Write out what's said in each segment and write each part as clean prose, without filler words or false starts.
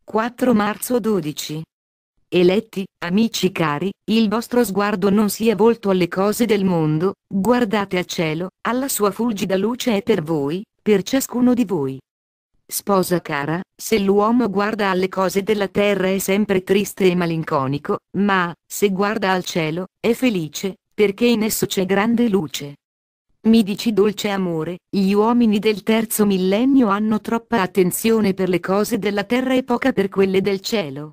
4 marzo 12. Eletti, amici cari, il vostro sguardo non sia volto alle cose del mondo, guardate al cielo, alla sua fulgida luce è per voi, per ciascuno di voi. Sposa cara, se l'uomo guarda alle cose della terra è sempre triste e malinconico, ma, se guarda al cielo, è felice, perché in esso c'è grande luce. Mi dici dolce amore, gli uomini del terzo millennio hanno troppa attenzione per le cose della terra e poca per quelle del cielo.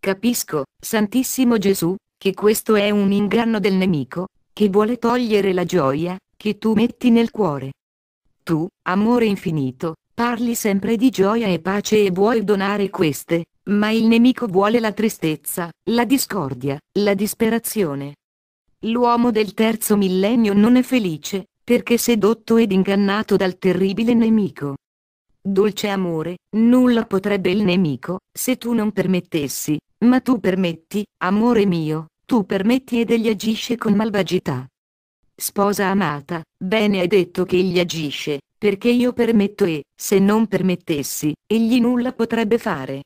Capisco, Santissimo Gesù, che questo è un inganno del nemico, che vuole togliere la gioia che tu metti nel cuore. Tu, amore infinito, parli sempre di gioia e pace e vuoi donare queste, ma il nemico vuole la tristezza, la discordia, la disperazione. L'uomo del terzo millennio non è felice, perché sedotto ed ingannato dal terribile nemico. Dolce amore, nulla potrebbe il nemico, se tu non permettessi, ma tu permetti, amore mio, tu permetti ed egli agisce con malvagità. Sposa amata, bene hai detto che egli agisce, perché io permetto e, se non permettessi, egli nulla potrebbe fare.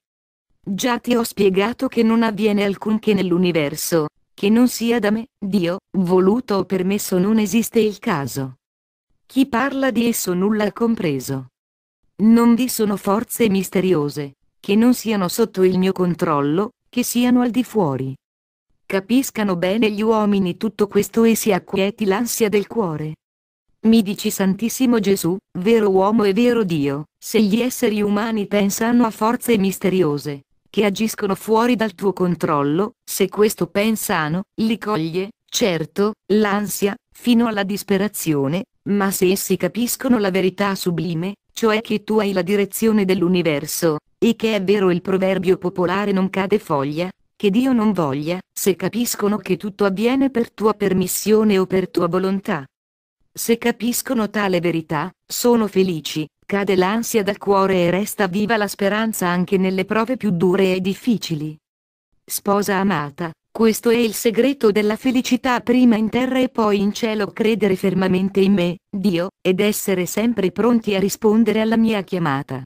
Già ti ho spiegato che non avviene alcunché nell'universo, che non sia da me, Dio, voluto o permesso non esiste il caso. Chi parla di esso nulla ha compreso. Non vi sono forze misteriose, che non siano sotto il mio controllo, che siano al di fuori. Capiscano bene gli uomini tutto questo e si acquieti l'ansia del cuore. Mi dici Santissimo Gesù, vero uomo e vero Dio, se gli esseri umani pensano a forze misteriose, che agiscono fuori dal tuo controllo, se questo pensano, li coglie, certo, l'ansia, fino alla disperazione, ma se essi capiscono la verità sublime, cioè che tu hai la direzione dell'universo, e che è vero il proverbio popolare non cade foglia, che Dio non voglia, se capiscono che tutto avviene per tua permissione o per tua volontà. Se capiscono tale verità, sono felici, cade l'ansia dal cuore e resta viva la speranza anche nelle prove più dure e difficili. Sposa amata, questo è il segreto della felicità prima in terra e poi in cielo: credere fermamente in me, Dio, ed essere sempre pronti a rispondere alla mia chiamata.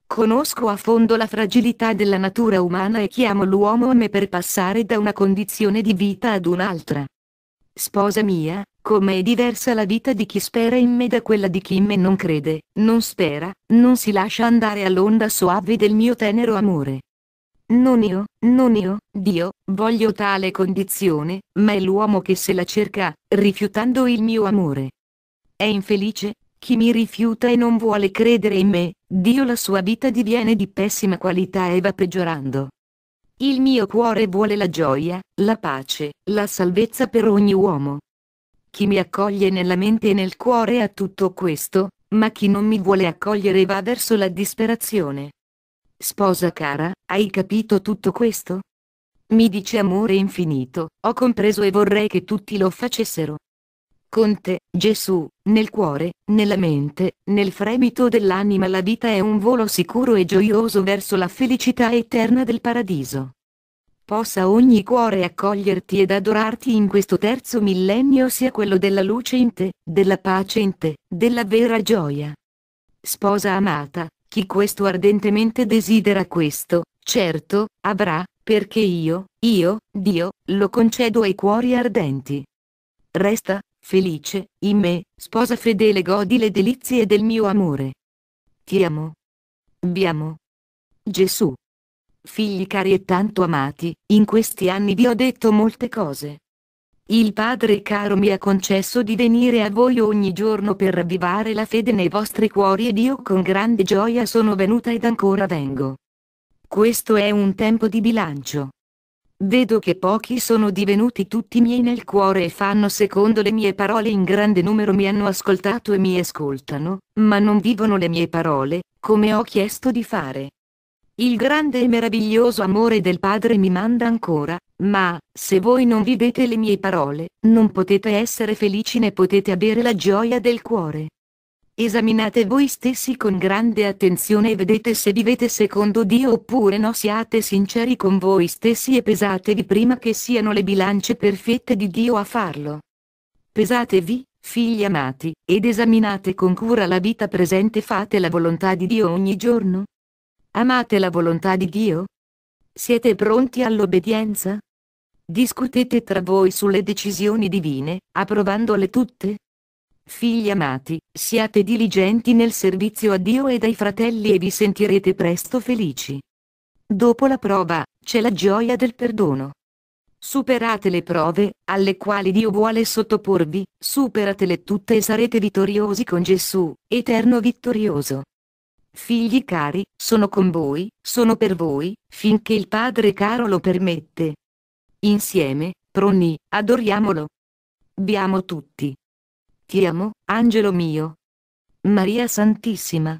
Conosco a fondo la fragilità della natura umana e chiamo l'uomo a me per passare da una condizione di vita ad un'altra. Sposa mia, come è diversa la vita di chi spera in me da quella di chi in me non crede, non spera, non si lascia andare all'onda soave del mio tenero amore. Non io, Dio, voglio tale condizione, ma è l'uomo che se la cerca, rifiutando il mio amore. È infelice chi mi rifiuta e non vuole credere in me, Dio, la sua vita diviene di pessima qualità e va peggiorando. Il mio cuore vuole la gioia, la pace, la salvezza per ogni uomo. Chi mi accoglie nella mente e nel cuore ha tutto questo, ma chi non mi vuole accogliere va verso la disperazione. Sposa cara, hai capito tutto questo? Mi dice amore infinito, ho compreso e vorrei che tutti lo facessero. Con te, Gesù, nel cuore, nella mente, nel fremito dell'anima la vita è un volo sicuro e gioioso verso la felicità eterna del paradiso. Possa ogni cuore accoglierti ed adorarti in questo terzo millennio, sia quello della luce in te, della pace in te, della vera gioia. Sposa amata, chi questo ardentemente desidera questo, certo, avrà, perché io, Dio, lo concedo ai cuori ardenti. Resta felice in me, sposa fedele, godi le delizie del mio amore. Ti amo. Vi amo. Gesù. Figli cari e tanto amati, in questi anni vi ho detto molte cose. Il Padre caro mi ha concesso di venire a voi ogni giorno per ravvivare la fede nei vostri cuori ed io con grande gioia sono venuta ed ancora vengo. Questo è un tempo di bilancio. Vedo che pochi sono divenuti tutti miei nel cuore e fanno secondo le mie parole, in grande numero mi hanno ascoltato e mi ascoltano, ma non vivono le mie parole, come ho chiesto di fare. Il grande e meraviglioso amore del Padre mi manda ancora, ma, se voi non vivete le mie parole, non potete essere felici né potete avere la gioia del cuore. Esaminate voi stessi con grande attenzione e vedete se vivete secondo Dio oppure no, siate sinceri con voi stessi e pesatevi prima che siano le bilance perfette di Dio a farlo. Pesatevi, figli amati, ed esaminate con cura la vita presente, fate la volontà di Dio ogni giorno. Amate la volontà di Dio? Siete pronti all'obbedienza? Discutete tra voi sulle decisioni divine, approvandole tutte? Figli amati, siate diligenti nel servizio a Dio e ai fratelli e vi sentirete presto felici. Dopo la prova, c'è la gioia del perdono. Superate le prove, alle quali Dio vuole sottoporvi, superatele tutte e sarete vittoriosi con Gesù, eterno vittorioso. Figli cari, sono con voi, sono per voi, finché il Padre caro lo permette. Insieme, proni, adoriamolo. Biamo tutti. Ti amo, angelo mio. Maria Santissima.